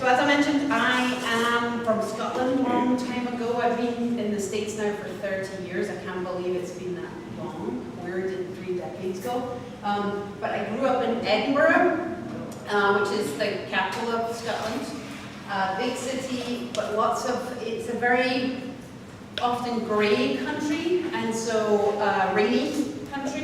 as I mentioned, I am from Scotland a long time ago. I've been in the States now for 30 years. I can't believe it's been that long. Where did 3 decades go? But I grew up in Edinburgh, which is the capital of Scotland. Big city, but it's a very often grey country, and so rainy country.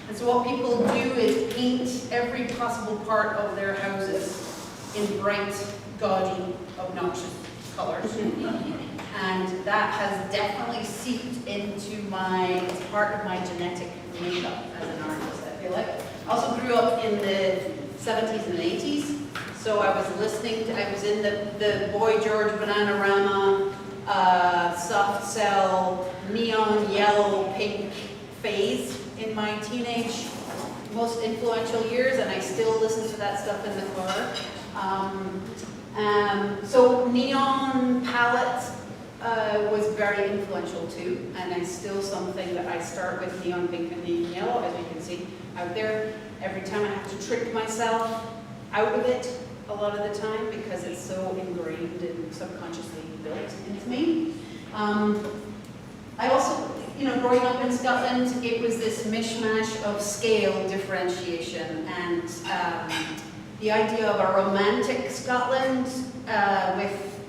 And so what people do is paint every possible part of their houses in bright, gaudy, obnoxious colors. And that has definitely seeped into it's part of my genetic makeup as an artist, I feel like. I also grew up in the 70s and 80s, so I was in the Boy George Bananarama, soft cell, neon yellow, pink phase in my teenage, most influential years, and I still listen to that stuff in the car. So neon palette was very influential too, and it's still something that I start with neon pink and neon yellow, as you can see out there. Every time I have to trick myself out of it a lot of the time because it's so ingrained and subconsciously built into me. I also, growing up in Scotland, it was this mishmash of scale differentiation and the idea of a romantic Scotland with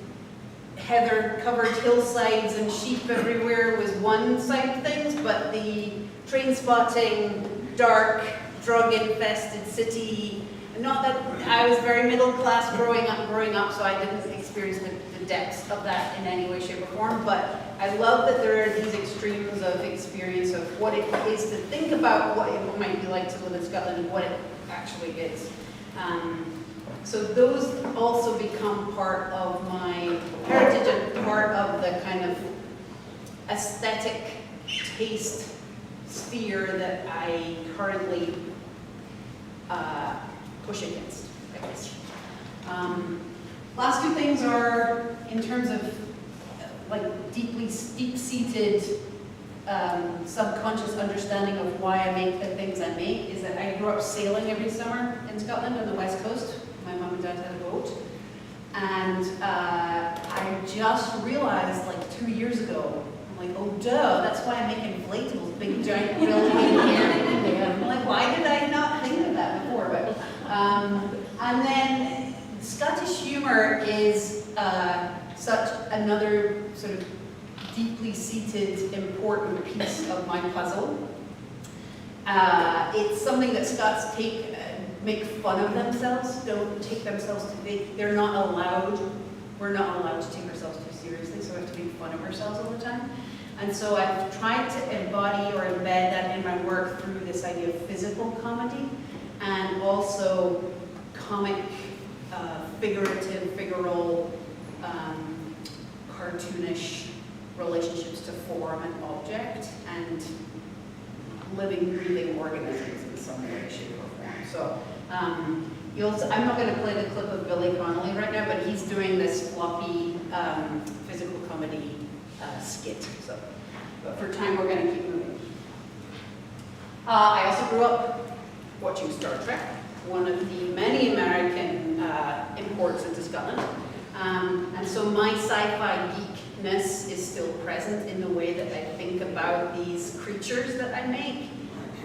heather-covered hillsides and sheep everywhere was one side of things, but the train-spotting, dark, drug-infested city, not that I was very middle class growing up, so I didn't experience the depths of that in any way, shape, or form, but I love that there are these extremes of experience of what it is to think about what it might be like to live in Scotland and what it actually is. So those also become part of my heritage and part of the kind of aesthetic taste sphere that I currently push against, I guess. Last two things are in terms of deep-seated subconscious understanding of why I make the things I make is that I grew up sailing every summer in Scotland on the west coast. My mom and dad had a boat. And I just realized 2 years ago, I'm like, oh duh, that's why I make inflatables, big giant building here. I'm like, why did I not think of that before? But, and then Scottish humor is such another sort of deeply seated, important piece of my puzzle. It's something that Scots make fun of themselves, don't take themselves too big. We're not allowed to take ourselves too seriously, so we have to make fun of ourselves all the time. And so I've tried to embody or embed that in my work through this idea of physical comedy and also comic, figurative, figural, cartoonish relationships to form and object and living, breathing organisms in some way, shape, or form. So I'm not going to play the clip of Billy Connolly right now, but he's doing this floppy physical comedy skit. So, but for time, we're going to keep moving. I also grew up watching Star Trek, one of the many American imports into Scotland. And so my sci-fi geekness is still present in the way that I think about these creatures that I make,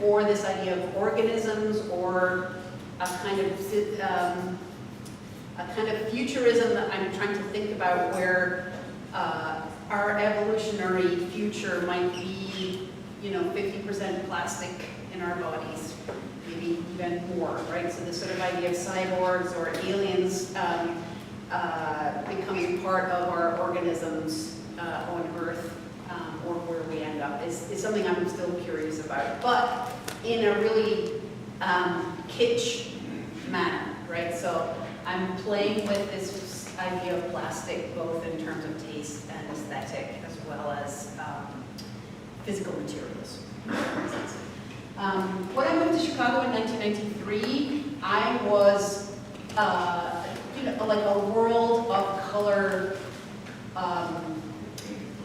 or this idea of organisms, or a kind of futurism that I'm trying to think about where our evolutionary future might be, 50% plastic in our bodies, maybe even more, right? So this sort of idea of cyborgs or aliens becoming part of our organisms on Earth, or where we end up is something I'm still curious about, but in a really kitsch manner, right? So I'm playing with this idea of plastic both in terms of taste and aesthetic as well as physical materials. When I moved to Chicago in 1993, I was like a world of color,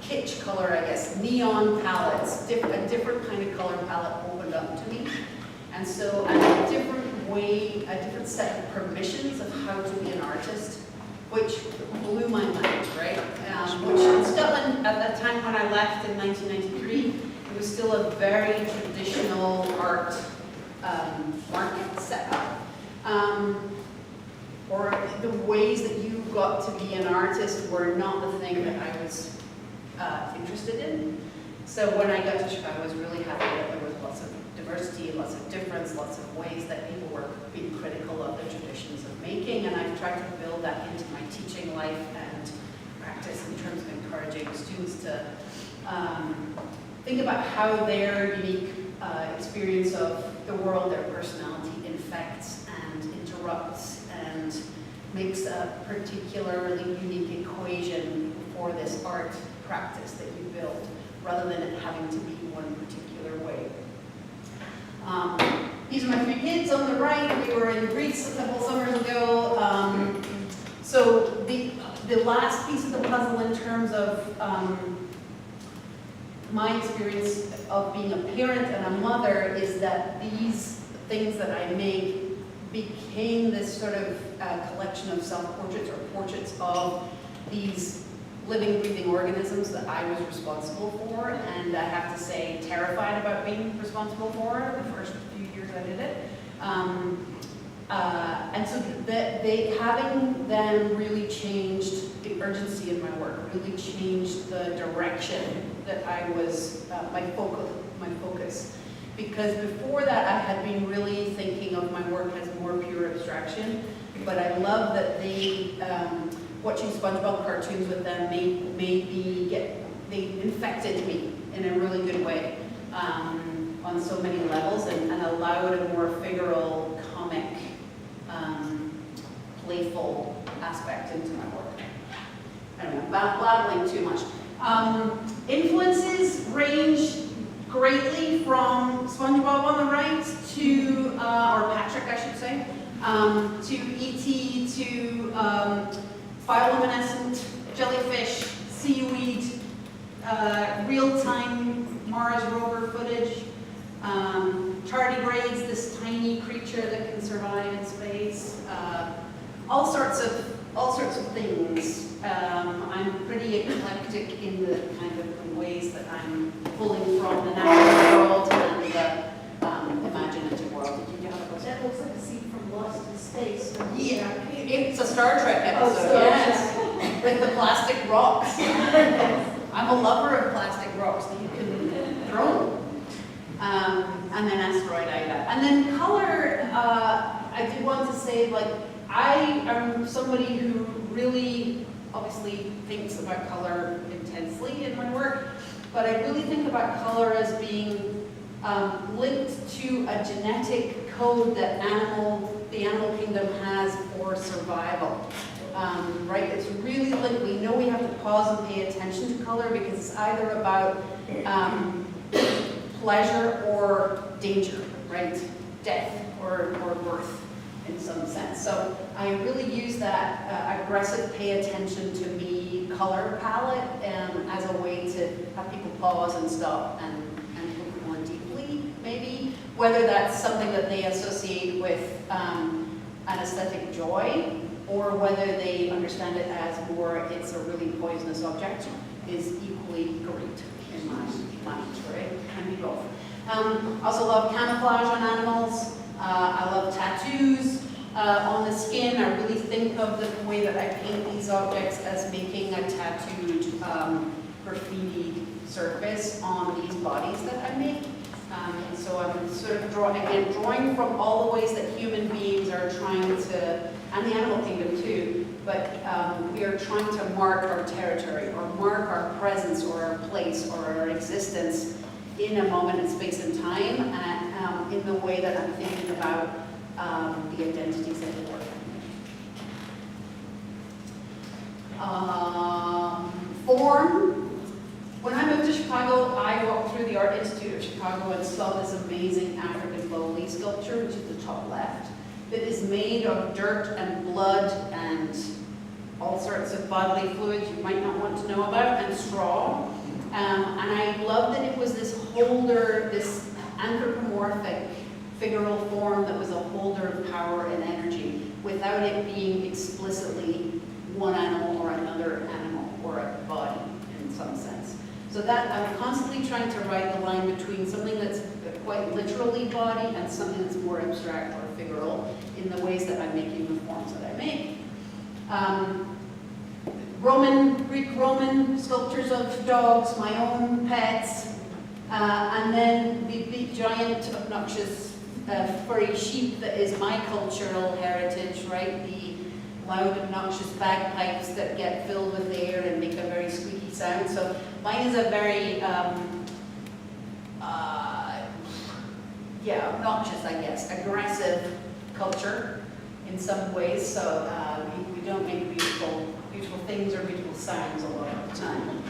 kitsch color, I guess, neon palettes, a different kind of color palette opened up to me. And so I had a different set of permissions of how to be an artist which blew my mind, right? Which in Scotland, at that time when I left in 1993, it was still a very traditional art market setup. Or the ways that you got to be an artist were not the thing that I was interested in. So when I got to Chicago, I was really happy that there was lots of diversity, lots of difference, lots of ways that people were being critical of the traditions of making, and I've tried to build that into my teaching life and practice in terms of encouraging students to think about how their unique experience of the world, their personality infects and interrupts and makes a particularly unique equation for this art practice that you build, rather than it having to be one particular way. These are my 3 kids on the right. We were in Greece a couple summers ago. So the last piece of the puzzle in terms of my experience of being a parent and a mother is that these things that I make became this sort of collection of self-portraits or portraits of these living, breathing organisms that I was responsible for, and I have to say terrified about being responsible for the first few years I did it. And so having them really changed the urgency of my work, really changed the direction that I was, my focus. Because before that I had been really thinking of my work as more pure abstraction, but I love that they, watching SpongeBob cartoons with them they infected me in a really good way on so many levels, and allowed a more figural, comic, playful aspect into my work. I don't know, blabbling too much. Influences range greatly from SpongeBob on the right to, or Patrick I should say, to E.T., to bioluminescent jellyfish, seaweed, real-time Mars rover footage, tardigrades, this tiny creature that can survive in space, all sorts of things. I'm pretty eclectic in the kind of ways that I'm pulling from the natural world and the imaginative world. Did you have a question? That looks like a scene from Lost in Space. Yeah, it's a Star Trek episode, yes, with the plastic rocks. I'm a lover of plastic rocks that you can throw. And then asteroid Ida. And then color, I do want to say, like, I am somebody who really obviously thinks about color intensely in my work, but I really think about color as being linked to a genetic code that the animal kingdom has for survival. Right? It's really linked. We know we have to pause and pay attention to color because it's either about pleasure or danger, right? Death or birth in some sense. So I really use that aggressive pay attention to me color palette as a way to have people pause and stop and look more deeply, maybe. Whether that's something that they associate with an aesthetic joy, or whether they understand it as more, it's a really poisonous object, is equally great in my mind, right? Can be both. Also love camouflage on animals. I love tattoos on the skin. I really think of the way that I paint these objects as making a tattooed graffiti surface on these bodies that I make. And so I'm sort of drawing from all the ways that human beings are trying to, and the animal kingdom too, but we are trying to mark our territory or mark our presence or our place or our existence in a moment in space and time, and in the way that I'm thinking about the identities of the work. Form. When I moved to Chicago, I walked through the Art Institute of Chicago and saw this amazing African Bowley sculpture, which is the top left, that is made of dirt and blood and all sorts of bodily fluids you might not want to know about, and straw. And I loved that it was this holder, this anthropomorphic figural form that was a holder of power and energy, without it being explicitly one animal or another animal or a body in some sense. So that I'm constantly trying to write the line between something that's quite literally body and something that's more abstract or figural in the ways that I'm making the forms that I make. Greek Roman sculptures of dogs, my own pets, and then the big giant obnoxious furry sheep that is my cultural heritage, right? The loud obnoxious bagpipes that get filled with air and make a very squeaky sound. So mine is a very, obnoxious, I guess, aggressive culture in some ways. So we don't make beautiful things or beautiful sounds a lot of the time.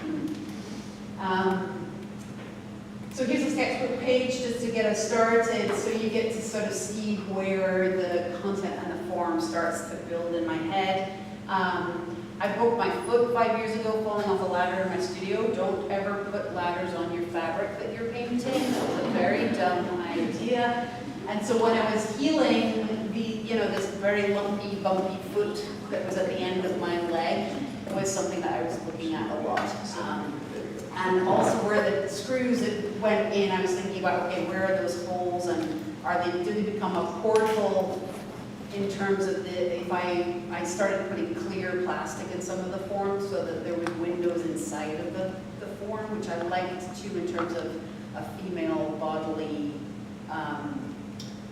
So here's a sketchbook page just to get us started, so you get to sort of see where the content and the form starts to build in my head. I broke my foot 5 years ago falling off a ladder in my studio. Don't ever put ladders on your fabric that you're painting. That was a very dumb idea. And so when I was healing this very lumpy, bumpy foot that was at the end of my leg was something that I was looking at a lot. And also where the screws that went in, I was thinking about, okay, where are those holes and do they become a portal in terms of if I started putting clear plastic in some of the forms so that there were windows inside of the form, which I liked too in terms of a female bodily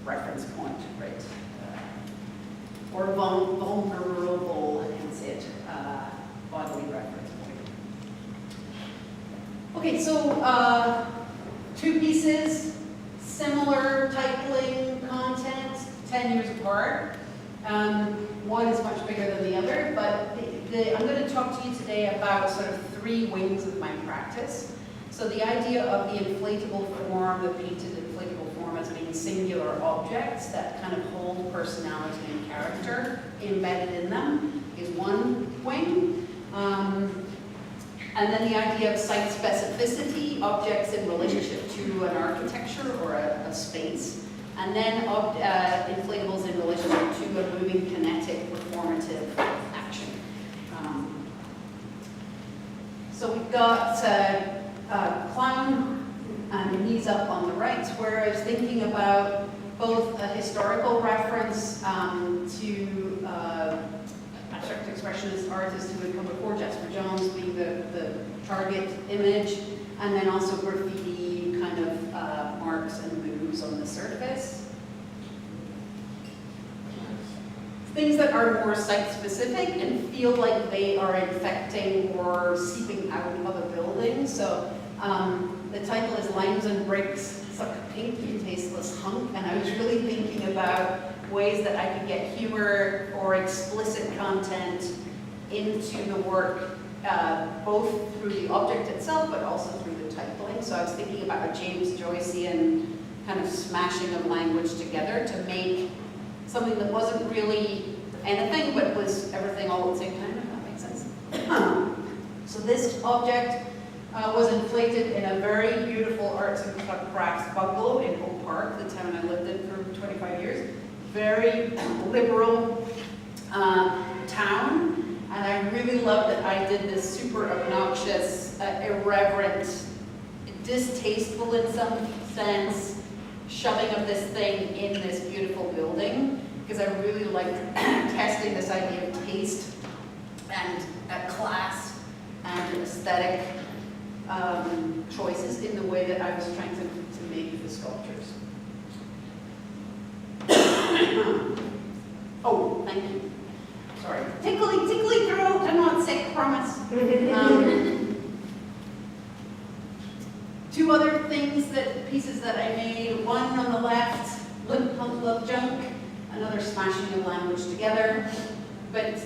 reference point, right? Or vulnerable, hence it, bodily reference point. Okay, so 2 pieces, similar titling, content, 10 years apart. One is much bigger than the other, but I'm going to talk to you today about sort of 3 wings of my practice. So the idea of the inflatable form, the painted inflatable form as being singular objects that kind of hold personality and character embedded in them is one wing. And then the idea of site specificity, objects in relationship to an architecture or a space. And then inflatables in relationship to a moving, kinetic, performative action. So we've got clown and knees up on the right, where I was thinking about both a historical reference to abstract expressionist artists who had come before, Jasper Johns being the target image, and then also graffiti kind of marks and moves on the surface. Things that are more site-specific and feel like they are infecting or seeping out of a building. So the title is Limes and Bricks, Suck Pink, You Tasteless Hunk, and I was really thinking about ways that I could get humor or explicit content into the work, both through the object itself, but also through the titling. So I was thinking about a James Joycean kind of smashing of language together to make something that wasn't really anything, but was everything all at the same time, if that makes sense. So this object was inflated in a very beautiful arts and crafts bungalow in Oak Park, the town I lived in for 25 years. Very liberal town, and I really loved that I did this super obnoxious, irreverent, distasteful in some sense, shoving of this thing in this beautiful building, because I really liked testing this idea of taste and class and aesthetic choices in the way that I was trying to make the sculptures. Oh, thank you. Sorry. Tickly throat. I'm not sick, promise. 2 other pieces that I made. One on the left, Limp Punk Love Junk, another smashing of language together. But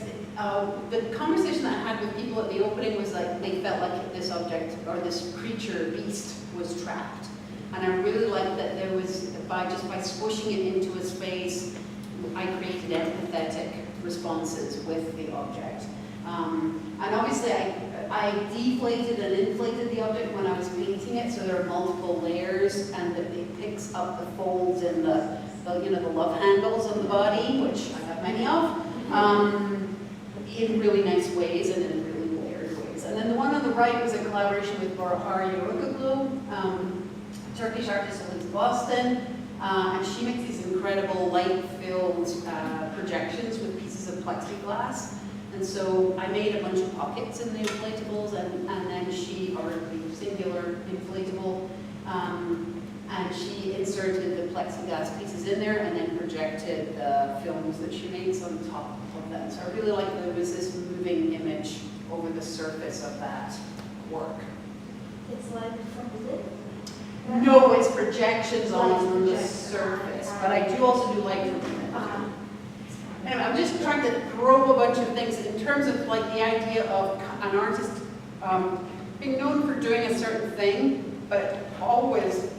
the conversation that I had with people at the opening was like, they felt like this object or this creature, beast, was trapped. And I really liked that there was, by squishing it into a space, I created empathetic responses with the object. And obviously I deflated and inflated the object when I was painting it, so there are multiple layers, and it picks up the folds in the love handles on the body, which I have many of. in really nice ways and in really layered ways. And then the one on the right was a collaboration with Bahar Yorukoglu, Turkish artist who lives in Boston, and she makes these incredible light-filled projections with pieces of plexiglass. And so I made a bunch of pockets in the inflatables, and then she, or the singular inflatable, and she inserted the plexiglass pieces in there and then projected the films that she makes on top of that. So I really like that there was this moving image over the surface of that work. It's like from the lid? No, it's projections on the surface, but I do also do light from the image. Anyway, I'm just trying to throw a bunch of things in terms of like the idea of an artist being known for doing a certain thing, but always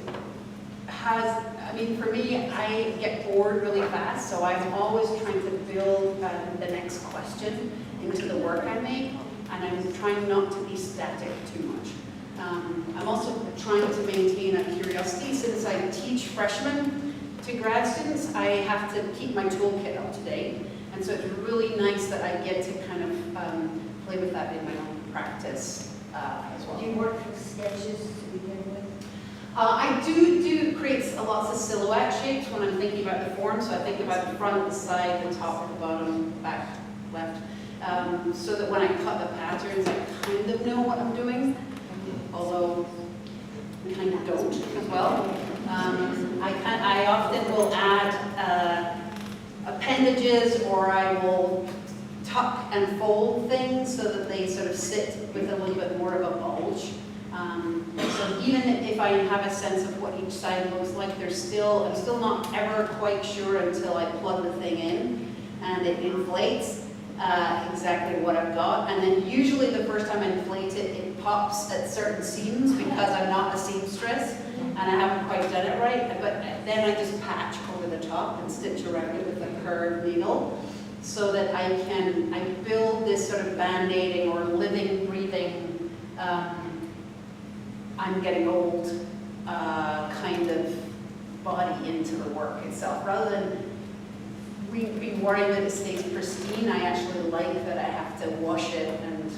has, I mean, for me, I get bored really fast, so I'm always trying to build the next question into the work I make, and I'm trying not to be static too much. I'm also trying to maintain a curiosity. Since I teach freshmen to grad students, I have to keep my toolkit up to date, and so it's really nice that I get to kind of play with that in my own practice as well. Do you work with sketches to begin with? I do create lots of silhouette shapes when I'm thinking about the form, so I think about the front, the side, the top, the bottom, back, left, so that when I cut the patterns, I kind of know what I'm doing, although I kind of don't as well. I often will add appendages, or I will tuck and fold things so that they sort of sit with a little bit more of a bulge. So even if I have a sense of what each side looks like, I'm still not ever quite sure until I plug the thing in and it inflates exactly what I've got. And then usually the first time I inflate it, it pops at certain seams because I'm not a seamstress and I haven't quite done it right. But then I just patch over the top and stitch around it with a curved needle so that I build this sort of band-aiding or living, breathing, I'm getting old kind of body into the work itself. Rather than being worried that it stays pristine, I actually like that I have to wash it and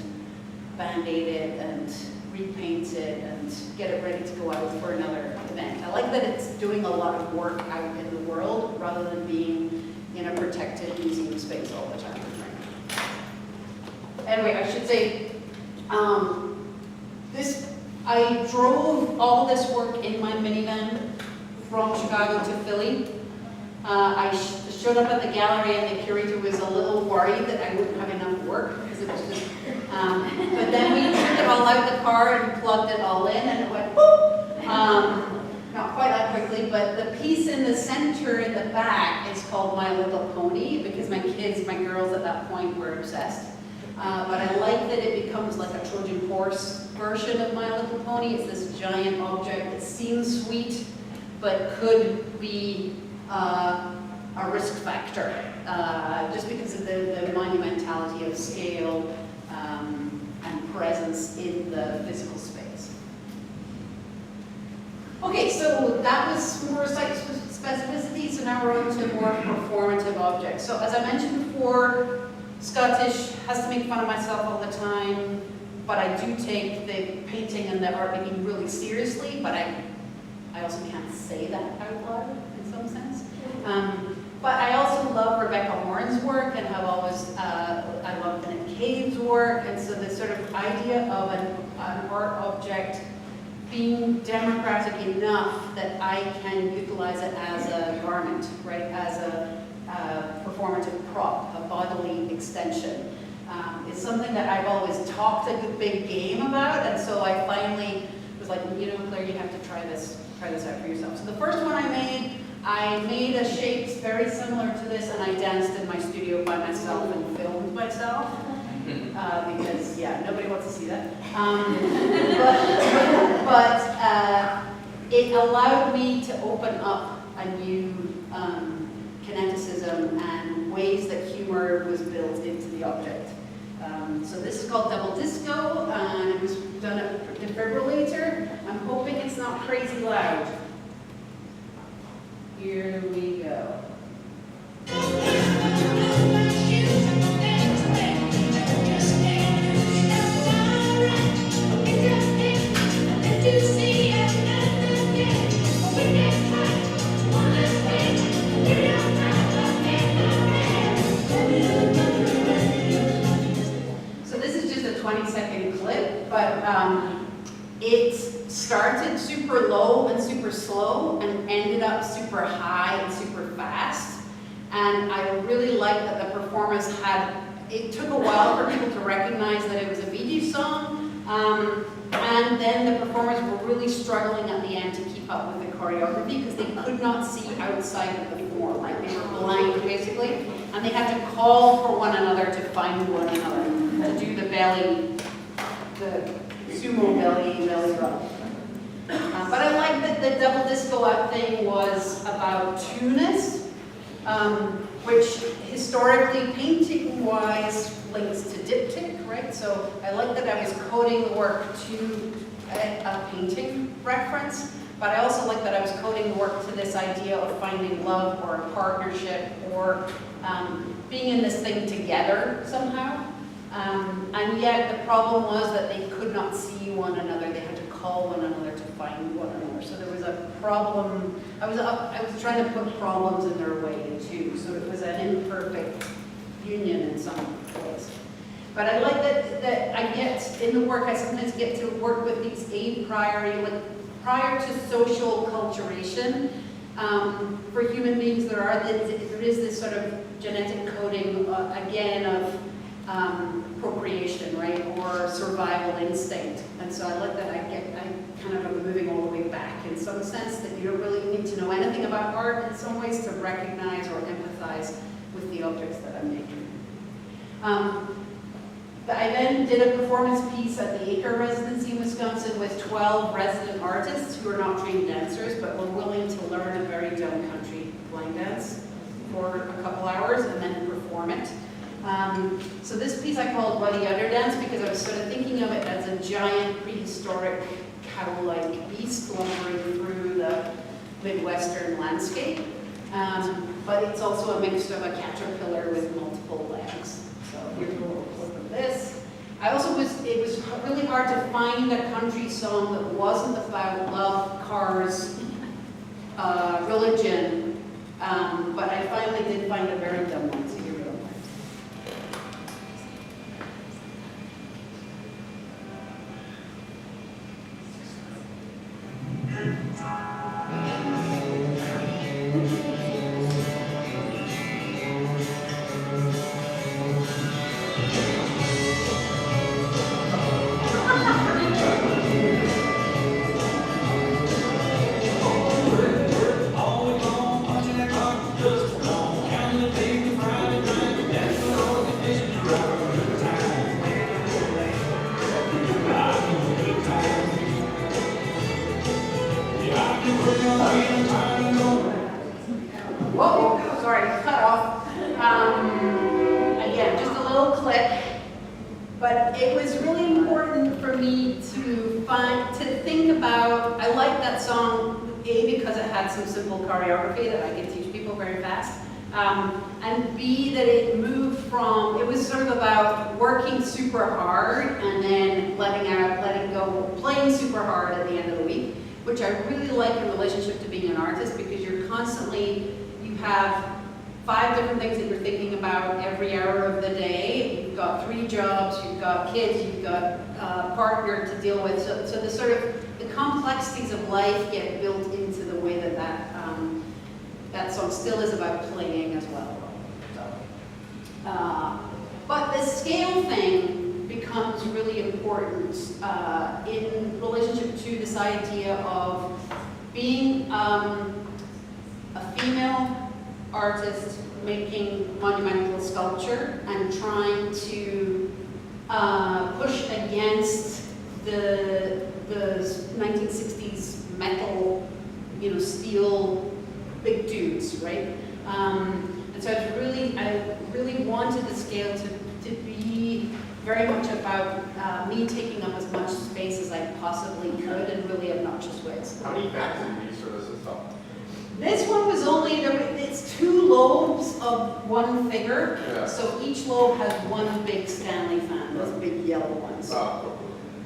band-aid it and repaint it and get it ready to go out for another event. I like that it's doing a lot of work out in the world rather than being in a protected museum space all the time. Anyway, I should say, I drove all this work in my minivan from Chicago to Philly. I showed up at the gallery and the curator was a little worried that I wouldn't have enough work because it was just, but then we took it all out the car and plugged it all in and it went whoop. Not quite that quickly, but the piece in the center in the back is called My Little Pony because my girls at that point were obsessed. But I like that it becomes like a Trojan horse version of My Little Pony. It's this giant object that seems sweet, but could be a risk factor, just because of the monumentality of scale and presence in the physical space. Okay, so that was more site specificity, so now we're on to more performative objects. So as I mentioned before, Scottish has to make fun of myself all the time, but I do take the painting and the art making really seriously, but I also can't say that out loud in some sense. But I also love Rebecca Horn's work and have always, I love Bennett Cave's work, and so the sort of idea of an art object being democratic enough that I can utilize it as a garment, right, as a performative prop, a bodily extension. It's something that I've always talked a good big game about, and so I finally was like, you know, Claire, you have to try this out for yourself. So the first one I made a shapes very similar to this, and I danced in my studio by myself and filmed myself, because, yeah, nobody wants to see that. But it allowed me to open up a new kineticism and ways that humor was built into the object. So this is called Double Disco, and it was done at Defibrillator. I'm hoping it's not crazy loud. Here we go. but it started super low and super slow and ended up super high and super fast. And I really liked that the performance it took a while for people to recognize that it was a Bee Gees song. And then the performers were really struggling at the end to keep up with the choreography because they could not see outside of the form, right? They were blind basically, and they had to call for one another to find one another to do the sumo belly rub. But I like that the double disco up thing was about two-ness, which historically, painting-wise, links to diptych, right? So I like that I was coding the work to a painting reference, but I also like that I was coding the work to this idea of finding love or a partnership or being in this thing together somehow. And yet the problem was that they could not see one another. They had to call one another to find one another. So there was a problem. I was trying to put problems in their way too. So it was an imperfect union in some ways. But I like that I get in the work. I sometimes get to work with these prior to social culturation. For human beings, there is this sort of genetic coding again of procreation, right, or survival instinct. And so I like that I kind of am moving all the way back in some sense, that you don't really need to know anything about art in some ways to recognize or empathize with the objects that I'm making. I then did a performance piece at the Acre Residency in Wisconsin with 12 resident artists who are not trained dancers, but were willing to learn a very dumb country line dance for a couple hours and then perform it. So this piece I called Ruddy Udder Dance because I was sort of thinking of it as a giant prehistoric cow-like beast lumbering through the Midwestern landscape. But it's also a mix of a caterpillar with multiple legs. So here's a little clip of this. It was really hard to find a country song that wasn't about love, cars, religion, but I finally did find a very dumb one. So here we go. Whoa, sorry, cut off. Again, just a little clip. But it was really important for me to think about, I like that song, A, because it had some simple choreography that I could teach people very fast. And B, that it moved from, it was sort of about working super hard and then letting go, playing super hard at the end of the week, which I really like in relationship to being an artist because you're constantly, you have 5 different things that you're thinking about every hour of the day. You've got 3 jobs, you've got kids, you've got a partner to deal with. So the sort of, the complexities of life get built into the way that that song still is about playing as well. But the scale thing becomes really important in relationship to this idea of being a female artist making monumental sculpture and trying to push against the 1960s metal, steel big dudes, right? And so I really wanted the scale to be very much about me taking up as much space as I possibly could in really obnoxious ways. How many facts did you sort of system? This one was it's 2 lobes of one figure, Yeah. so each lobe has one big Stanley fan, those big yellow ones. Oh,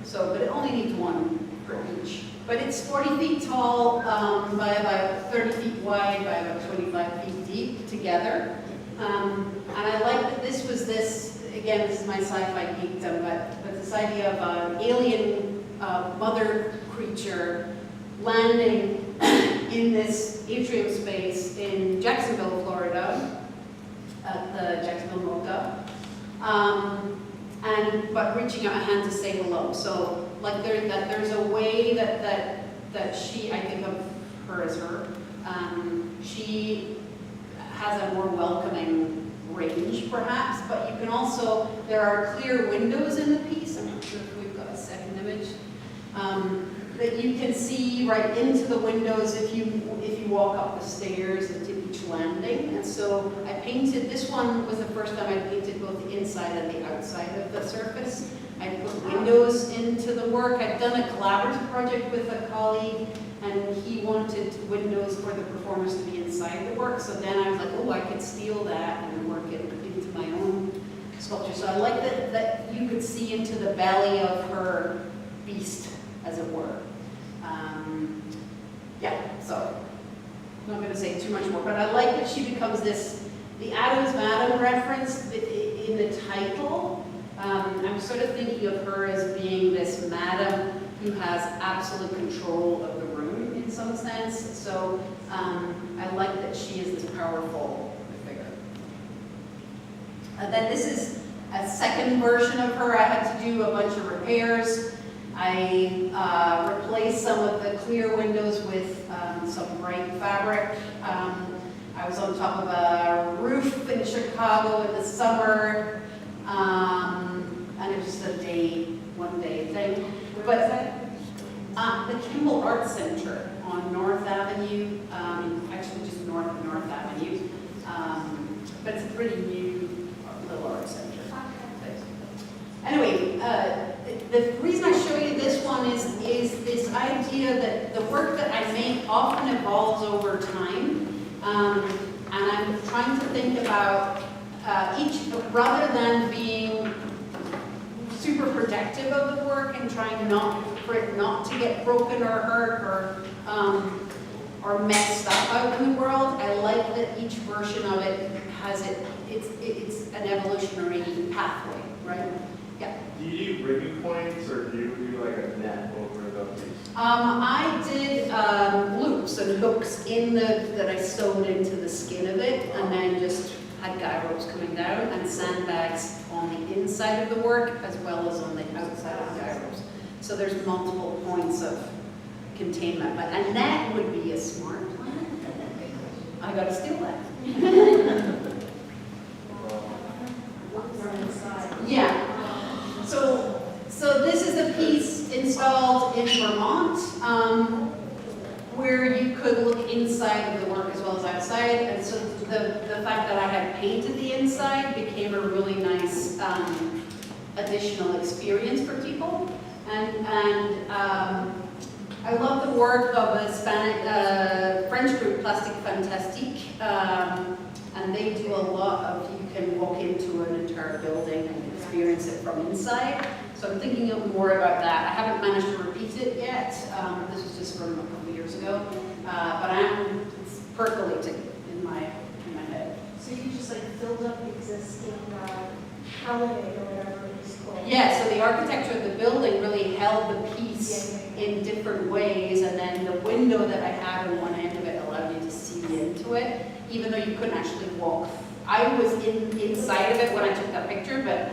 So, but it only needs one for each. But it's 40 feet tall by about 30 feet wide by about 25 feet deep together. And I like that this was again, this is my sci-fi geekdom, but this idea of an alien mother creature landing in this atrium space in Jacksonville, Florida, at the Jacksonville MOCA, but reaching out a hand to say hello. So like there's a way that she, I think of her as her, she has a more welcoming range perhaps, but you can also, there are clear windows in the piece. I'm not sure if we've got a second image. That you can see right into the windows if you walk up the stairs into each landing. And so I painted, this one was the first time I painted both the inside and the outside of the surface. I put windows into the work. I've done a collaborative project with a colleague, and he wanted windows for the performers to be inside the work. So then I was like, oh, I could steal that and work it into my own sculpture. So I like that you could see into the belly of her beast, as it were. Yeah, so I'm not going to say too much more, but I like that she becomes this, the Adam's Madam reference in the title. I'm sort of thinking of her as being this madam who has absolute control of the room in some sense. So I like that she is this powerful figure. And then this is a second version of her. I had to do a bunch of repairs. I replaced some of the clear windows with some bright fabric. I was on top of a roof in Chicago in the summer, and it was just a one-day thing. But the Kimball Art Center on North Avenue, actually just north of North Avenue, but it's a pretty new little art center. Anyway, the reason I show you this one is this idea that the work that I make often evolves over time, and I'm trying to think about each, rather than being super protective of the work and trying for it not to get broken or hurt or messed up out in the world. I like that each version of it has it's an evolutionary pathway, right? Yeah. Do you do ribbon points or do you do like a net over the piece? I did loops and hooks that I sewed into the skin of it, and then just had guy ropes coming down and sandbags on the inside of the work as well as on the outside of the guy ropes. So there's multiple points of containment, but a net would be a smart plan. I got to steal that. Yeah. So this is a piece installed in Vermont, where you could look inside of the work as well as outside, and so the fact that I had painted the inside became a really nice additional experience for people. And I love the work of a French group, Plastic Fantastique, and they do a lot of, you can walk into an entire building and experience it from inside. So I'm thinking more about that. I haven't managed to repeat it yet. This was just from a couple of years ago, but it's percolating in my head. So you just like filled up the existing holiday or whatever it's called? Yeah, so the architecture of the building really held the piece in different ways, and then the window that I had on one end of it allowed you to see into it, even though you couldn't actually walk. I was inside of it when I took that picture, but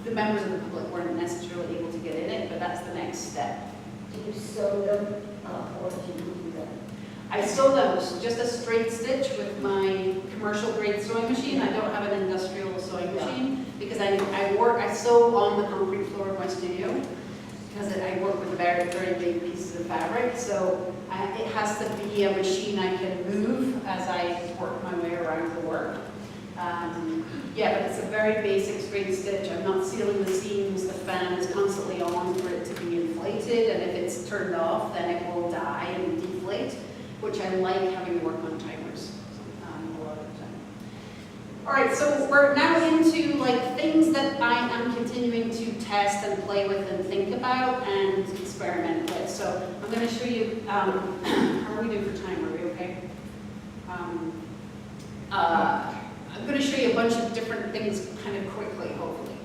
the members of the public weren't necessarily able to get in it, but that's the next step. Do you sew them or do you do them? I sew them just a straight stitch with my commercial grade sewing machine. I don't have an industrial sewing machine because I sew on the concrete floor of my studio because I work with very, very big pieces of fabric. So it has to be a machine I can move as I work my way around the work. Yeah, but it's a very basic straight stitch. I'm not sealing the seams. The fan is constantly on for it to be inflated, and if it's turned off, then it will die and deflate, which I like having to work on timers a lot of the time. All right, so we're now into like things that I am continuing to test and play with and think about and experiment with. So I'm going to show you, how are we doing for time? Are we okay? I'm going to show you a bunch of different things kind of quickly, hopefully.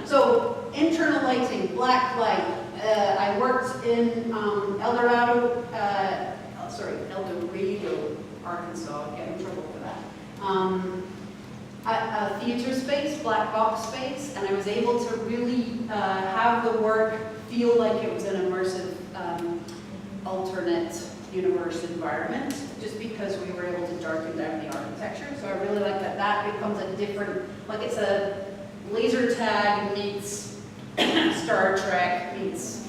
So internal lighting, black light. I worked in El Dorado, Arkansas. I'd get in trouble for that. A theater space, black box space, and I was able to really have the work feel like it was an immersive alternate universe environment, just because we were able to darken down the architecture. So I really like that that becomes a different, like it's a laser tag meets Star Trek meets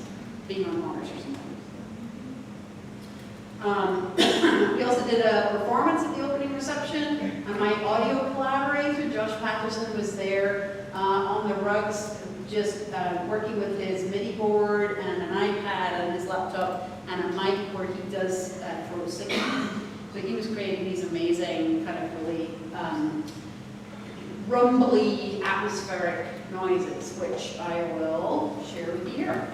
being on Mars or something. We also did a performance at the opening reception, and my audio collaborator, Josh Patterson, was there on the rugs, just working with his MIDI board and an iPad and his laptop and a mic where he does throat singing. So he was creating these amazing kind of really rumbly atmospheric noises, which I will share with you here.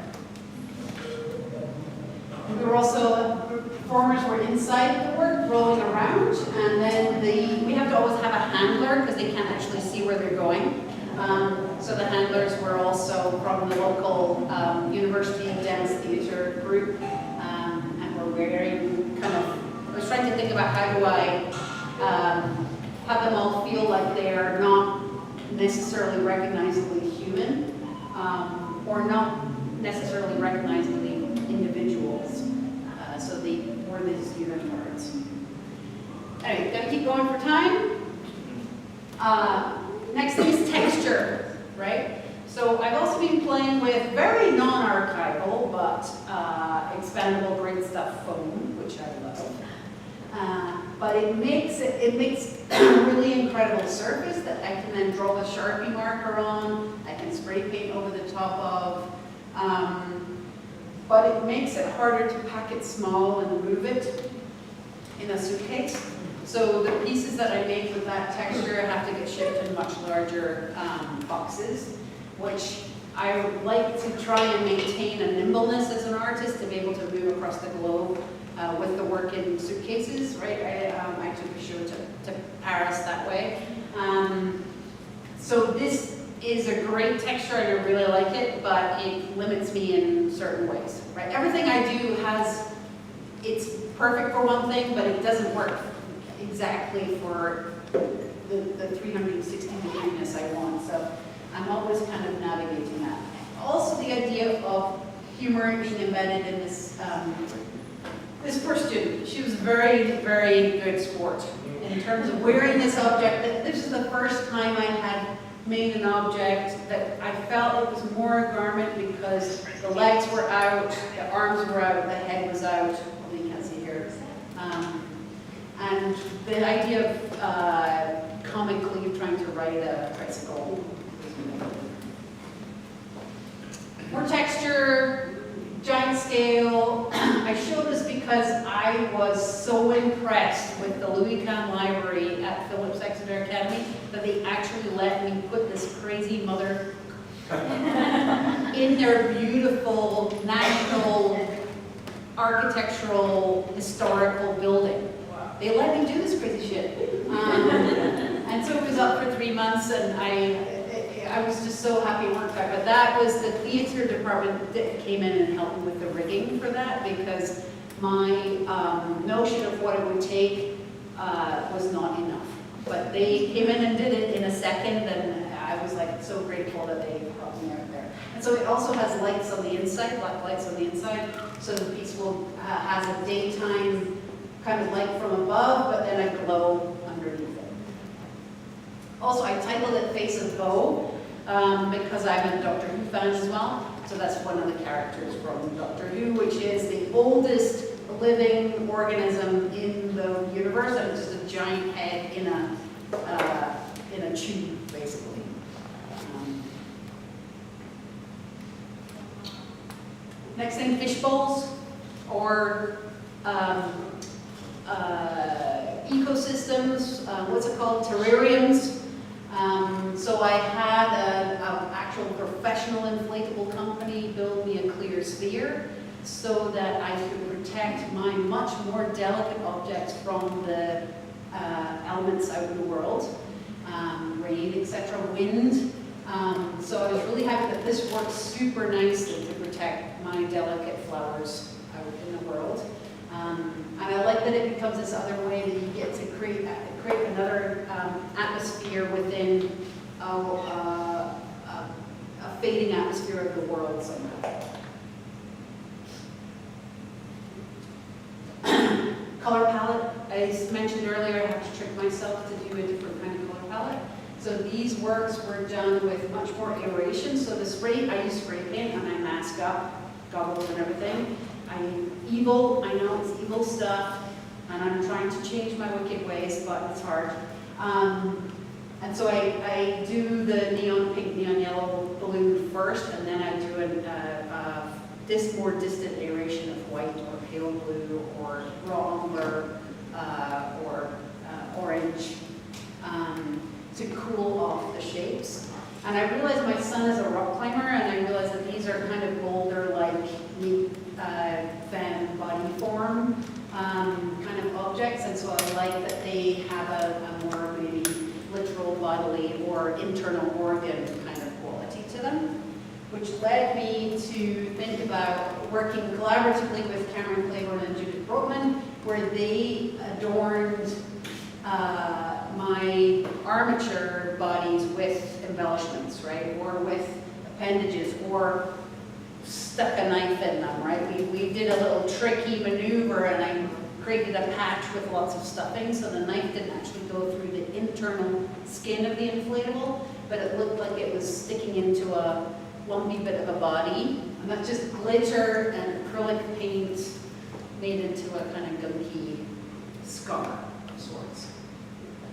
We were also, performers were inside the work, rolling around, and then we have to always have a handler because they can't actually see where they're going. So the handlers were also from the local university dance theater group, and were wearing kind of, I was trying to think about how do I have them all feel like they are not necessarily recognizably human, or not necessarily recognizably individuals. So they were these unicorns. Anyway, gotta keep going for time. Next thing is texture, right? So I've also been playing with very non-archival but expandable great stuff foam, which I love. But it makes a really incredible surface that I can then draw a Sharpie marker on. I can spray paint over the top of. But it makes it harder to pack it small and move it in a suitcase. So the pieces that I make with that texture have to get shipped in much larger boxes, which I would like to try and maintain a nimbleness as an artist to be able to move across the globe with the work in suitcases, right? I took a show to Paris that way. So this is a great texture and I really like it, but it limits me in certain ways, right? Everything I do it's perfect for one thing, but it doesn't work exactly for the 360 degrees I want. So I'm always kind of navigating that. Also the idea of humor being embedded in this, this poor student. She was very, very good sport in terms of wearing this object. This is the first time I had made an object that I felt it was more a garment because the legs were out, the arms were out, the head was out. Well, you can't see here. And the idea of comically trying to ride a tricycle. More texture, giant scale. I show this because I was so impressed with the Louis Kahn Library at Phillips Exeter Academy that they actually let me put this crazy mother in their beautiful national architectural historical building. They let me do this crazy shit. And so it was up for 3 months and I was just so happy it worked out. But that was the theater department that came in and helped me with the rigging for that because my notion of what it would take was not enough. But they came in and did it in a second and I was like so grateful that they brought me out there. And so it also has lights on the inside, black lights on the inside, so the piece will has a daytime kind of light from above, but then a glow underneath it. Also, I titled it Face of Poe because I'm a Doctor Who fan as well. So that's one of the characters from Doctor Who, which is the oldest living organism in the universe, and it's just a giant head in a tube, basically. Next thing, fish bowls, or ecosystems, what's it called, terrariums. So I had an actual professional inflatable company build me a clear sphere so that I could protect my much more delicate objects from the elements out in the world, rain, etc., wind. So I was really happy that this works super nicely to protect my delicate flowers out in the world. And I like that it becomes this other way that you get to create another atmosphere within a fading atmosphere of the world somehow. Color palette, as mentioned earlier, I have to trick myself to do a different kind of color palette. So these works were done with much more aeration. So the spray, I use spray paint and I mask up goggles and everything. I know it's evil stuff, and I'm trying to change my wicked ways, but it's hard. And so I do the neon pink, neon yellow balloon first, and then I do this more distant aeration of white or pale blue or raw umber or orange to cool off the shapes. And I realized my son is a rock climber, and I realized that these are kind of boulder-like fan body form kind of objects, and so I like that they have a more maybe literal bodily or internal organ kind of quality to them, which led me to think about working collaboratively with Cameron Claiborne and Judith Brotman, where they adorned my armature bodies with embellishments, right, or with appendages, or stuck a knife in them, right? We did a little tricky maneuver, and I created a patch with lots of stuffing, so the knife didn't actually go through the internal skin of the inflatable, but it looked like it was sticking into a lumpy bit of a body, and that's just glitter and acrylic paint made into a kind of gunky scar of sorts.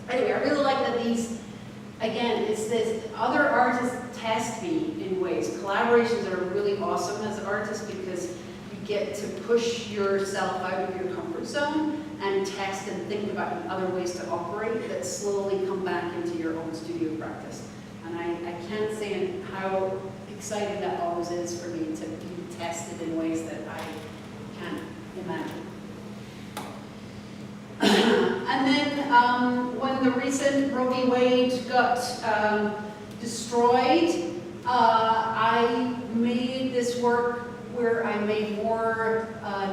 Anyway, I really like that these, again, it's this, other artists test me in ways. Collaborations are really awesome as artists because you get to push yourself out of your comfort zone and test and think about other ways to operate that slowly come back into your own studio practice. And I can't say how exciting that always is for me to be tested in ways that I can't imagine. And then when the recent Roe v. Wade got destroyed, I made this work where I made more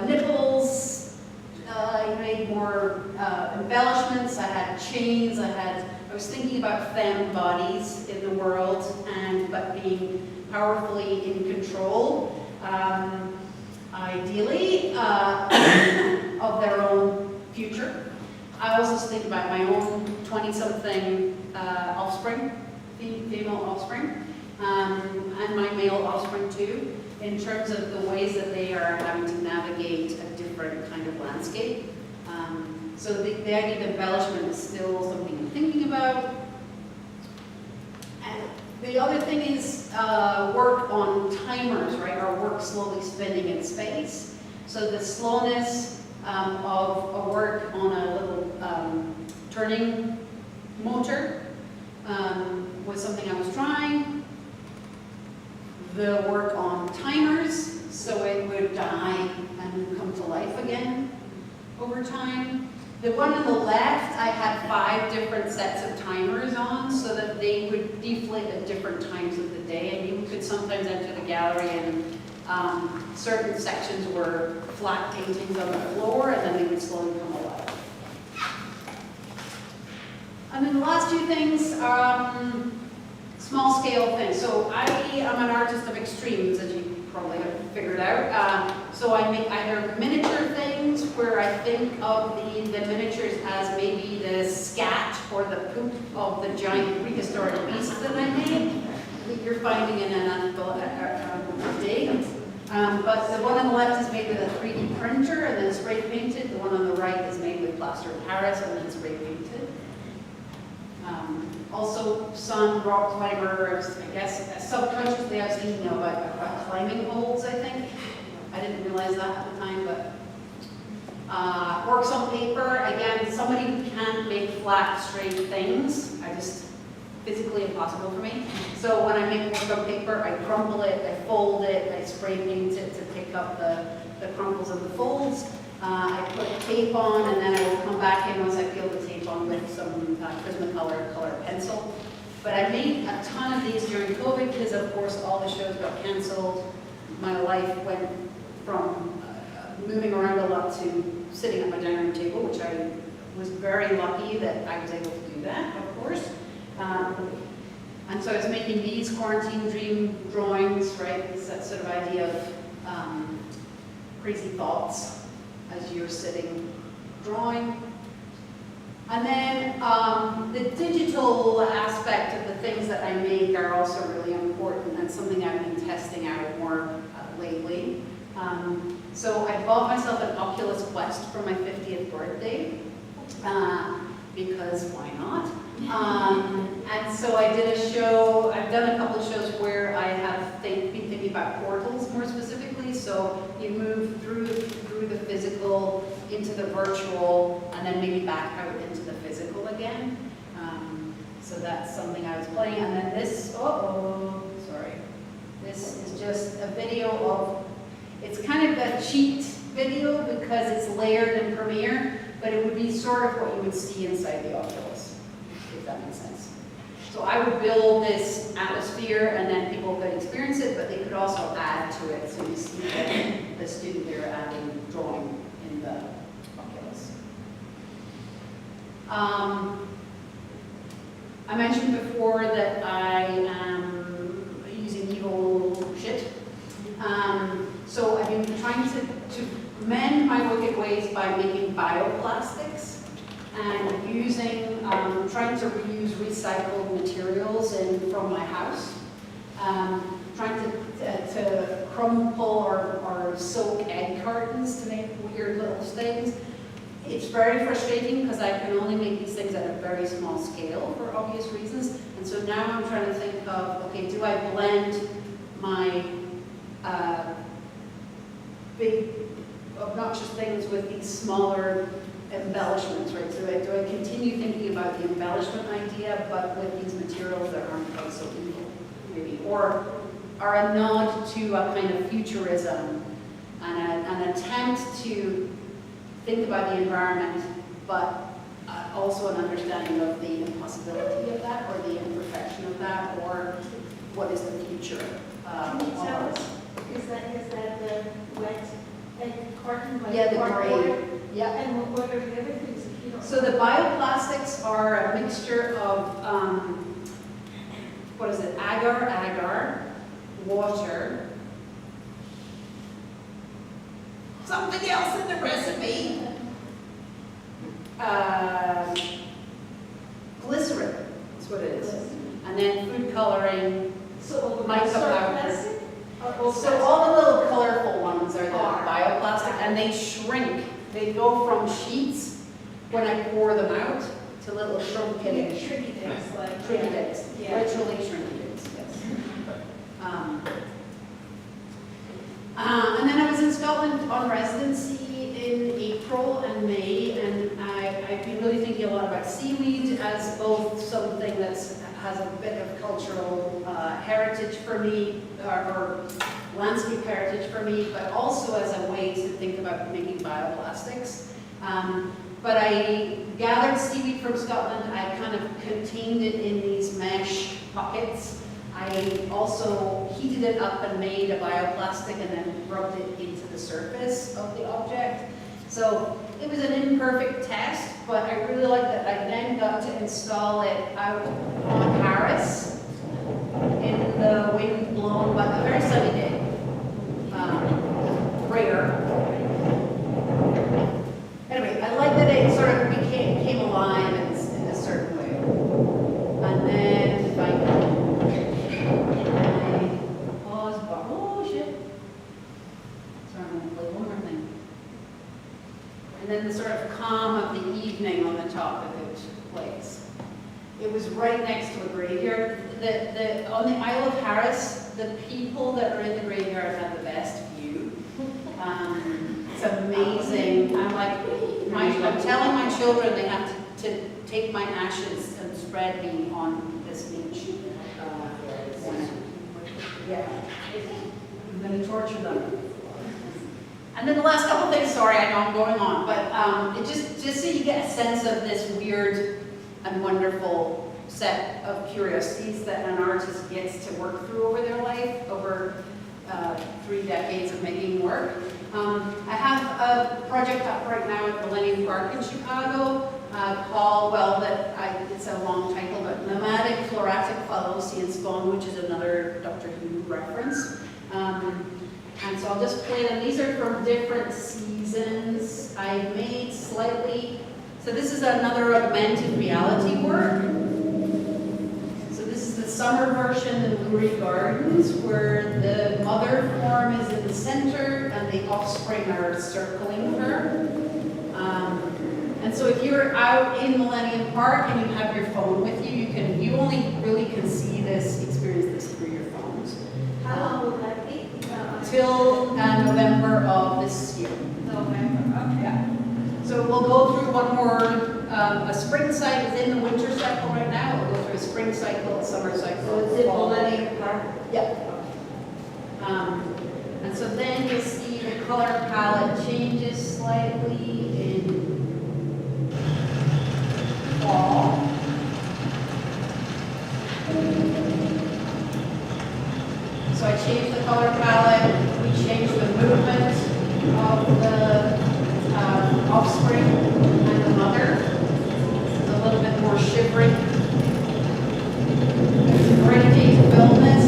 nipples, I made more embellishments, I had chains, I was thinking about femme bodies in the world, but being powerfully in control, ideally, of their own future. I also think about my own 20-something offspring, female offspring, and my male offspring too, in terms of the ways that they are having to navigate a different kind of landscape. So the idea of embellishment is still something I'm thinking about. And the other thing is work on timers, right? Our work slowly spinning in space. So the slowness of a work on a little turning motor was something I was trying. The work on timers, so it would die and come to life again over time. The one on the left, I had 5 different sets of timers on so that they would deflate at different times of the day, and you could sometimes enter the gallery and certain sections were flat paintings on the floor, and then they would slowly come alive. And then the last 2 things, small scale things. So I am an artist of extremes, as you probably have figured out. So I make either miniature things where I think of the miniatures as maybe the scat or the poop of the giant prehistoric beast that I made, that you're finding in an dig. But the one on the left is made with a 3D printer and then spray painted. The one on the right is made with plaster of Paris and then spray painted. Also, some rock climbers, I guess, subconsciously I was thinking about climbing holds, I think. I didn't realize that at the time, but works on paper. Again, somebody who can't make flat, straight things, physically impossible for me. So when I make work on paper, I crumple it, I fold it, I spray paint it to pick up the crumples and the folds. I put tape on, and then I will come back in once I peel the tape fun with some Prismacolor color pencil. But I made a ton of these during COVID because, of course, all the shows got canceled. My life went from moving around a lot to sitting at my dining room table, which I was very lucky that I was able to do that, of course. And so I was making these quarantine dream drawings, right? It's that sort of idea of crazy thoughts as you're sitting drawing. And then the digital aspect of the things that I make are also really important, and something I've been testing out more lately. So I bought myself an Oculus Quest for my 50th birthday, because why not? And so I did a show, I've done a couple of shows where I have been thinking about portals more specifically. So you move through the physical into the virtual, and then maybe back out into the physical again. So that's something I was playing. And then this, this is just a video of, it's kind of a cheat video because it's layered in Premiere, but it would be sort of what you would see inside the Oculus, if that makes sense. So I would build this atmosphere and then people could experience it, but they could also add to it. So you see the student there adding drawing in the Oculus. I mentioned before that I am using evil shit. So I've been trying to mend my wicked ways by making bioplastics and using, trying to reuse recycled materials from my house. Trying to crumple or soak egg cartons to make weird little things. It's very frustrating because I can only make these things at a very small scale for obvious reasons. And so now I'm trying to think of, okay, do I blend my big obnoxious things with these smaller embellishments, right? So do I continue thinking about the embellishment idea, but with these materials that aren't quite so evil, maybe? Or are a nod to a kind of futurism and an attempt to think about the environment, but also an understanding of the impossibility of that, or the imperfection of that, or what is the future Can you tell us, is that the wet egg carton? Like yeah, the cardboard? gray. Yeah. And what are the other things that you don't? So the bioplastics are a mixture of, what is it, agar, water, something else in the recipe, glycerin, that's what it is, and then food coloring, So mica powder. plastic? So all the little colorful ones are the bioplastic, and they shrink. They go from sheets when I pour them out to little shrunken Tricky things like. trinidades, Yeah. literally trinidades, yes. And then I was in Scotland on residency in April and May, and I've been really thinking a lot about seaweed as both something that has a bit of cultural heritage for me, or landscape heritage for me, but also as a way to think about making bioplastics. But I gathered seaweed from Scotland. I kind of contained it in these mesh pockets. I also heated it up and made a bioplastic and then rubbed it into the surface of the object. So it was an imperfect test, but I really liked that I then got to install it out on Harris in the wind-blown, but a very sunny day. Rare. Anyway, I like that it sort of came alive in a certain way. And then if I pause bar, oh shit. Sorry, I'm gonna play one more thing. And then the sort of calm of the evening on the top of it plays. It was right next to a graveyard. On the Isle of Harris, the people that are in the graveyard have the best view. It's amazing. I'm telling my children they have to take my ashes and spread me on this beach. Yeah, I'm going to torture them. And then the last couple things, sorry, I know I'm going on, but it just so you get a sense of this weird and wonderful set of curiosities that an artist gets to work through over their life, over 3 decades of making work. I have a project up right now at Millennium Park in Chicago called, it's a long title, but Nomadic Floratic Phallosian Spawn, which is another Doctor Who reference. And so I'll just play them. These are from different seasons. I made slightly, so this is another augmented reality work. So this is the summer version in Lurie Gardens, where the mother form is in the center and the offspring are circling her. And so if you're out in Millennium Park and you have your phone with you, you only really can see this, experience this through your phones. How long will that be? Till November of this year. November, okay. Yeah. So we'll go through one more, a spring cycle, it's in the winter cycle right now. We'll go through a spring cycle, a summer cycle. So it's in Millennium Park? Yep. And so then you'll see the color palette changes slightly in fall. So I changed the color palette, we changed the movement of the offspring and the mother. It's a little bit more shivering. It's a great day to film this,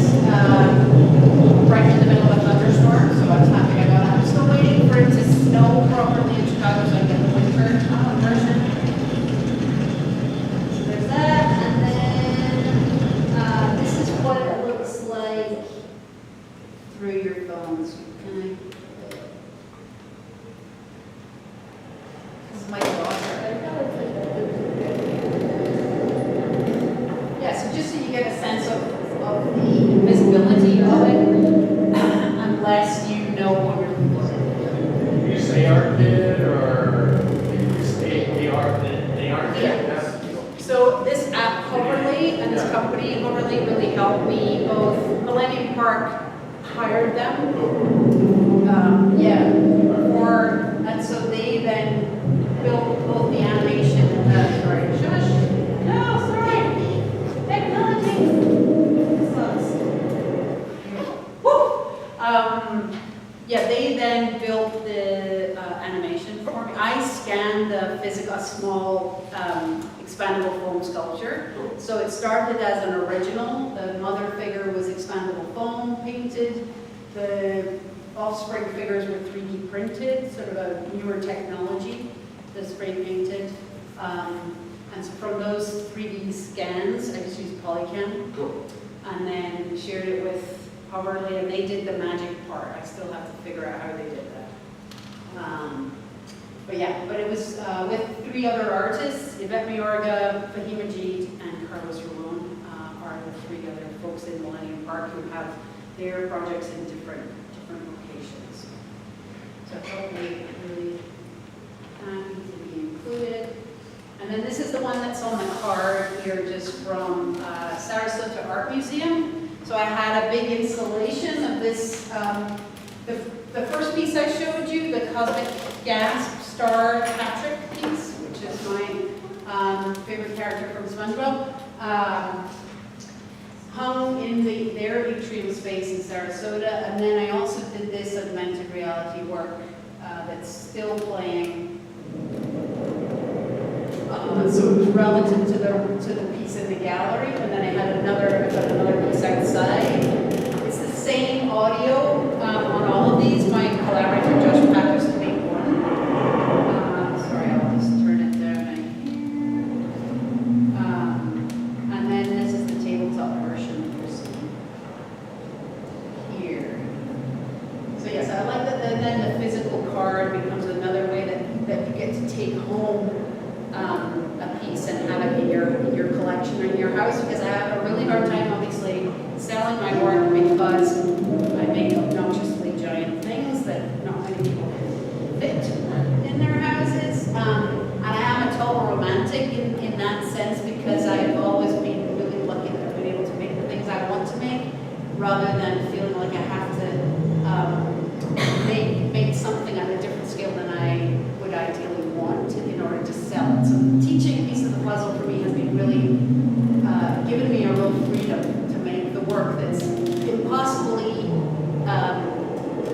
right in the middle of a thunderstorm, so I was happy I got it. I'm still waiting for it to snow properly in Chicago so I get the winter version. So there's that, and then this is what it looks like through your phones. Can I? This is my daughter. Yeah, so just so you get a sense of the visibility of it, unless you know what you're looking at. You say art kit or you say AR kit? Yeah. So this app Hoverly and this company Hoverly really helped me. Both Millennium Park hired them, and so they then built both the animation and the, sorry, shush, no, sorry, technology. Woo! They then built the animation for me. I scanned the physical, small expandable foam sculpture. So it started as an original. The mother figure was expandable foam painted. The offspring figures were 3D printed, sort of a newer technology, the spray painted. And so from those 3D scans, I just used Polycam. Cool. And then shared it with Hoverly, and they did the magic part. I still have to figure out how they did that. But it was with 3 other artists. Yvette Mayorga, Fahima Jeet, and Carlos Ramon are the 3 other folks in Millennium Park who have their projects in different locations. So hopefully really happy to be included. And then this is the one that's on the card here, just from Sarasota Art Museum. So I had a big installation of this, the first piece I showed you, the Cosmic Gasp Star Patrick piece, which is my favorite character from SpongeBob, hung in their atrium space in Sarasota. And then I also did this augmented reality work that's still playing. So it was relative to the piece in the gallery, and then I had another piece outside. It's the same audio on all of these. My collaborator Josh Packers made one. Sorry, I'll just turn it down here. And then this is the tabletop version that you're seeing here. So yes, I like that. Then the physical card becomes another way that you get to take home a piece and have it in your collection or in your house, because I have a really hard time, obviously, selling my work because I make obnoxiously giant things that not many people can fit in their houses. And I am a total romantic in that sense, because I've always been really lucky that I've been able to make the things I want to make, rather than feeling like I have to make something at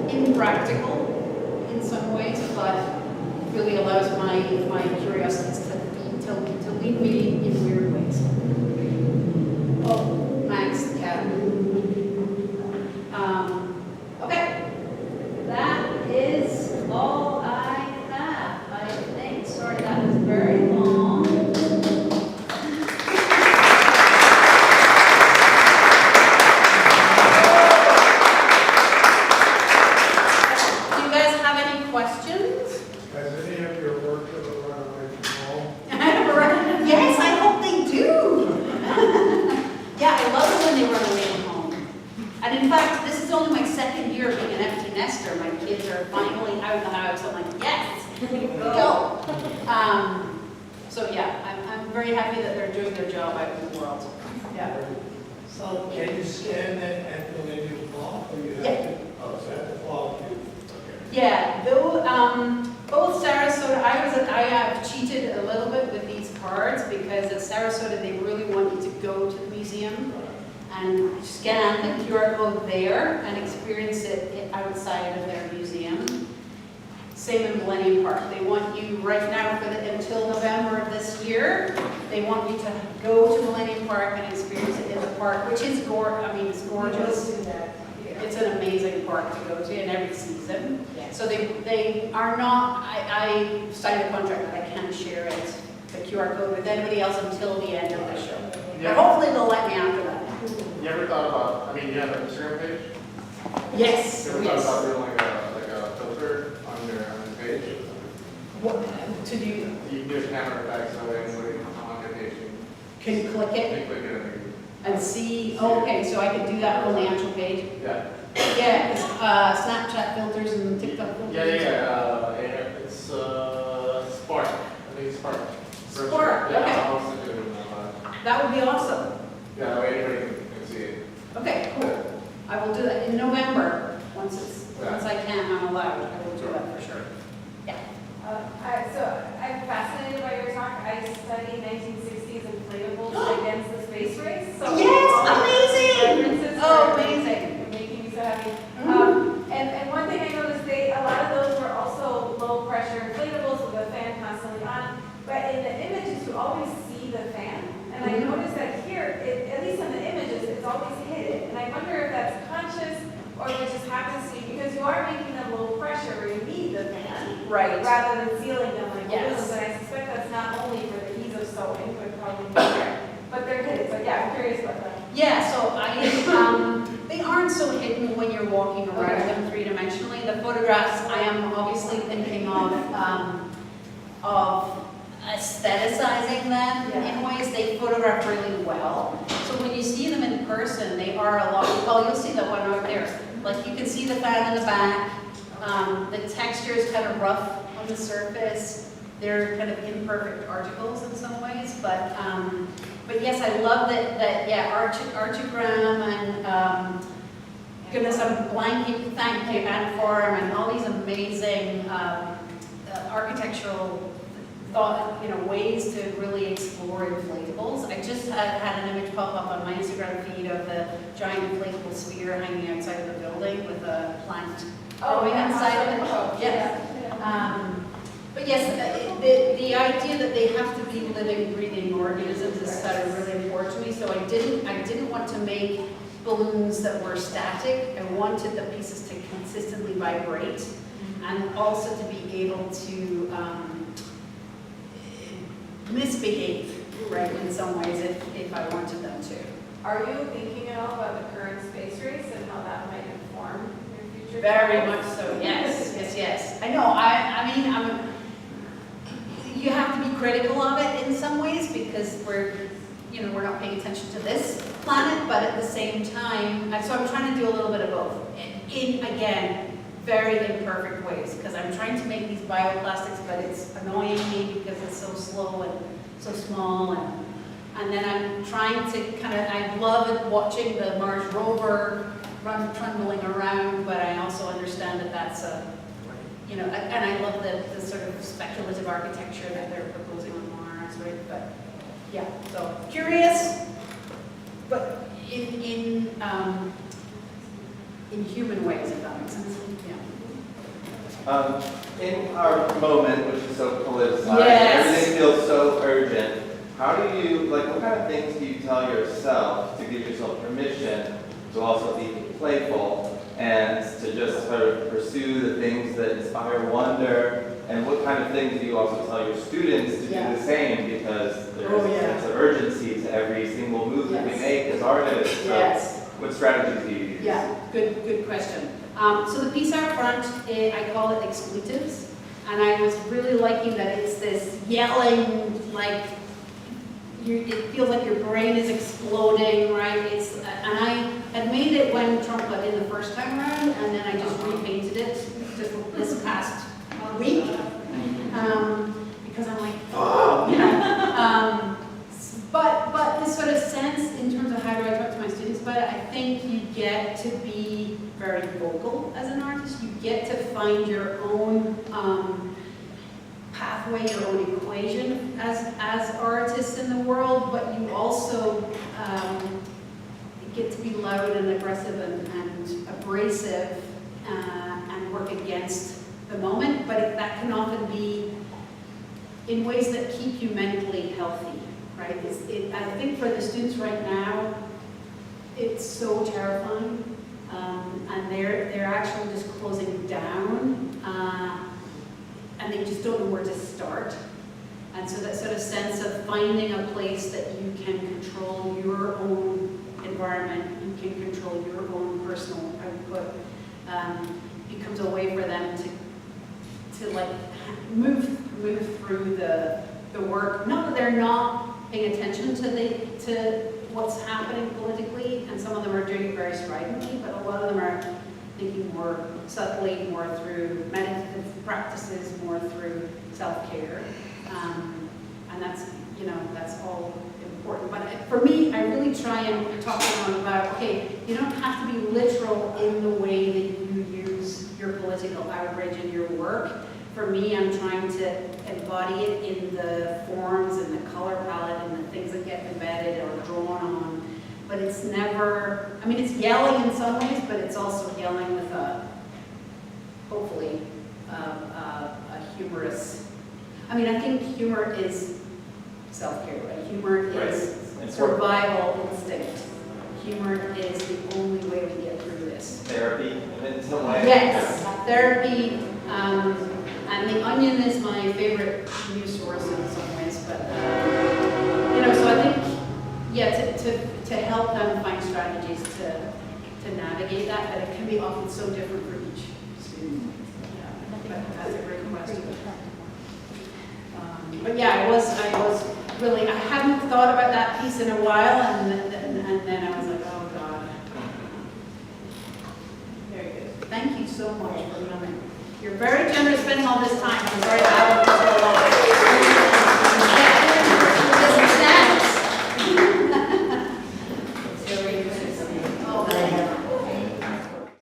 impractical in some ways, but really allows my curiosities to lead me in weird ways. Oh, Max, yeah. Okay, that is all I have, I think. Sorry, that was very long. Do you guys have any questions? Has any of your work ever run away from home? Yes, I hope they do. Yeah, I love it when they run away from home. And in fact, this is only my second year being an empty nester. My kids are finally out of the house. I'm like, yes, go. So yeah, I'm very happy that they're doing their job out in the world. Yeah. So can you scan that and when they do the fall, or you have Yeah. to? Oh, is that the fall too? Yeah, though, both Sarasota, I have cheated a little bit with these cards because at Sarasota, they really want you to go to the museum and scan the QR code there and experience it outside of their museum. Same in Millennium Park. They want you right now until November of this year, they want you to go to Millennium Park and experience it in the park, which is it's gorgeous. It's an amazing park to go to in every season. So they are not, I signed a contract that I can't share it, the QR code with anybody else until the end of the show. But hopefully they'll let me after that. You ever thought about, you have an Instagram page? Yes, You ever yes. thought about doing like a filter on your page? What, to do, You can do a camera back so that anybody on your page can you click it can click it and see, oh, okay, so I can do that on the actual page? Yeah. Yeah, it's Snapchat filters and TikTok filters. Yeah, it's Spark. I think it's Spark. Spark, Yeah, okay. I'll also do it. That would be awesome. Yeah, that way anybody can see it. Okay, cool. I will do that in November, once I can, I'm allowed, I will do that for sure. So I'm fascinated by your talk. I studied 1960s inflatables against the space race. So Yes, amazing! references Oh, are amazing. making me so happy. And one thing I noticed, a lot of those were also low pressure inflatables with a fan constantly on. But in the images, you always see the fan. And I noticed that here, at least in the images, it's always hidden. And I wonder if that's conscious or if it just happens to you, because you are making them low pressure where you need the fan. Right. Rather than sealing them like Yes. balloons. And I suspect that's not only for the ease of sewing, but probably but they're hidden. So yeah, I'm curious about that. Yeah, so they aren't so hidden when you're walking around them three-dimensionally. The photographs, I am obviously thinking of aestheticizing them in ways. They photograph really well. So when you see them in person, they are a lot, well, you'll see the one out there. Like you can see the fan in the back. The texture is kind of rough on the surface. They're kind of imperfect articles in some ways, but yes, I love that archigram and goodness, I'm blanking, thank you, and form, and all these amazing architectural ways to really explore inflatables. I just had an image pop up on my Instagram feed of the giant inflatable sphere hanging outside of the building with a plant growing inside of it. Yes. But yes, the idea that they have to be living, breathing organisms is kind of really important to me. So I didn't want to make balloons that were static. I wanted the pieces to consistently vibrate and also to be able to misbehave, right, in some ways if I wanted them to. Are you thinking at all about the current space race and how that might inform your future? Very much so, yes. I know, you have to be critical of it in some ways because we're not paying attention to this planet, but at the same time, so I'm trying to do a little bit of both. In again, very imperfect ways, because I'm trying to make these bioplastics, but it's annoying me because it's so slow and so small, and then I'm trying to I love watching the Mars rover trundling around, but I also understand that that's and I love the sort of speculative architecture that they're proposing on Mars, right? But yeah, so curious, but in human ways, if that makes sense. Yeah. In our moment, which is so politicized, Yes. everything feels so urgent. How do you, like, what kind of things do you tell yourself to give yourself permission to also be playful and to just sort of pursue the things that inspire wonder? And what kind of things do you also tell your students to Yeah. do the same? Because there's Oh, a yeah. sense of urgency to every single move that we Yes. make as artists. So Yes. what strategies do you use? Yeah, good question. So the piece out front, I call it expletives, and I was really liking that it's this yelling, like, it feels like your brain is exploding, right? And I had made it when Trump got in the first time around, and then I just repainted it just this past week, because I'm like, oh, you know. But this sort of sense in terms of how do I talk to my students about it, I think you get to be very vocal as an artist. You get to find your own pathway, your own equation as artists in the world, but you also get to be loud and aggressive and abrasive and work against the moment, but that can often be in ways that keep you mentally healthy, right? I think for the students right now, it's so terrifying, and they're actually just closing down, and they just don't know where to start. And so that sort of sense of finding a place that you can control your own environment, you can control your own personal output, becomes a way for them to like move through the work. Not that they're not paying attention to what's happening politically, and some of them are doing it very stridently, but a lot of them are thinking more subtly, more through meditative practices, more through self-care, and that's all important. But for me, I really try and talk to them about, okay, you don't have to be literal in the way that you use your political outrage in your work. For me, I'm trying to embody it in the forms and the color palette and the things that get embedded or drawn on. But it's never, I mean, it's yelling in some ways, but it's also yelling with hopefully, a humorous, I mean, I think humor is self-care, right? Humor is Right. survival instinct. Humor is the only way we get through this. Therapy in some way? Yes, therapy, and The Onion is my favorite news source in some ways, but, so I think, yeah, to help them find strategies to navigate that, but it can be often so different for each student. Yeah, but that's a great question. But yeah, I was really, I hadn't thought about that piece in a while, and then I was like, oh God. Very good. Thank you so much for coming. You're very generous spending all this time. I'm sorry to have